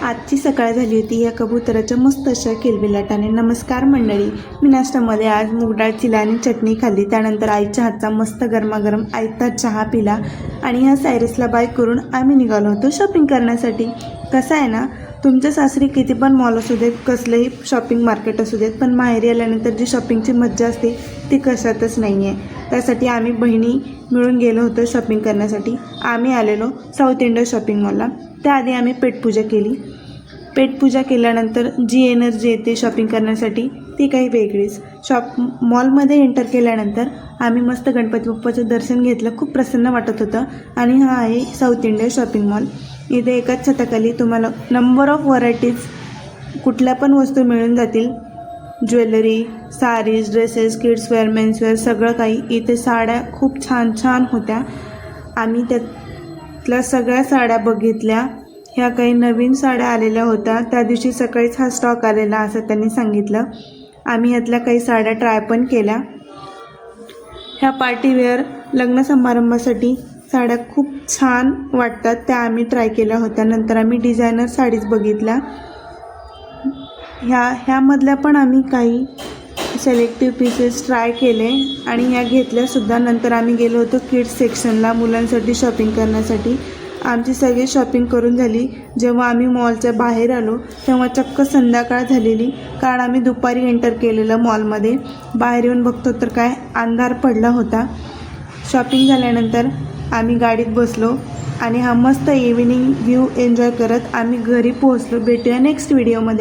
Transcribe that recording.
आजची सकाळ झाली होती या कबुतराच्या मस्त अशा किलबिलाटाने। नमस्कार मंडळी, मी नाश्त्यामध्ये आज मूग डाळ चिला आणि चटणी खाल्ली। त्यानंतर आईच्या हातचा मस्त गरमागरम आयता चहा पिला आणि ह्या सायरसला बाय करून आम्ही निघालो होतो शॉपिंग करण्यासाठी। कसं आहे ना, तुमच्या सासरी किती पण मॉल असू देत, कसलंही शॉपिंग मार्केट असू देत, पण माहेरी आल्यानंतर जी शॉपिंगची मज्जा असते ती कशातच नाही आहे। त्यासाठी आम्ही बहिणी मिळून गेलो होतो शॉपिंग करण्यासाठी। आम्ही आलेलो साऊथ इंडिया शॉपिंग मॉलला। त्याआधी आम्ही पेटपूजा केली। पेटपूजा केल्यानंतर जी एनर्जी येते शॉपिंग करण्यासाठी ती काही वेगळीच। मॉलमध्ये एंटर केल्यानंतर आम्ही मस्त गणपती बाप्पाचं दर्शन घेतलं। खूप प्रसन्न वाटत होतं। आणि हा आहे साऊथ इंडिया शॉपिंग मॉल। इथे एकाच छताखाली तुम्हाला नंबर ऑफ व्हरायटीज कुठल्या पण वस्तू मिळून जातील। Jewellery, sarees, dresses, kidswear, menswear सगळं काही। इथे साड्या खूप छान छान होत्या। आम्ही त्यातल्या सगळ्या साड्या बघितल्या। ह्या काही नवीन साड्या आलेल्या होत्या, त्या दिवशी सकाळीच हा स्टॉक आलेला असं त्यांनी सांगितलं। आम्ही यातल्या काही साड्या ट्राय पण केल्या। ह्या पार्टीवेअर लग्न समारंभासाठी साड्या खूप छान वाटतात, त्या आम्ही ट्राय केल्या होत्या। नंतर आम्ही डिझायनर साडीज बघितल्या। ह्यामधल्या पण आम्ही काही सिलेक्टिव्ह पीसेस ट्राय केले आणि ह्या घेतल्यासुद्धा। नंतर आम्ही गेलो होतो किड्स सेक्शनला मुलांसाठी शॉपिंग करण्यासाठी। आमची सगळी शॉपिंग करून झाली। जेव्हा आम्ही मॉलच्या बाहेर आलो तेव्हा चक्क संध्याकाळ झालेली, कारण आम्ही दुपारी एंटर केलेलं मॉलमध्ये। बाहेर येऊन बघतो तर काय अंधार पडला होता। शॉपिंग झाल्यानंतर आम्ही गाडीत बसलो आणि हा मस्त इव्हिनिंग व्ह्यू एन्जॉय करत आम्ही घरी पोहोचलो। भेटूया नेक्स्ट व्हिडिओमध्ये।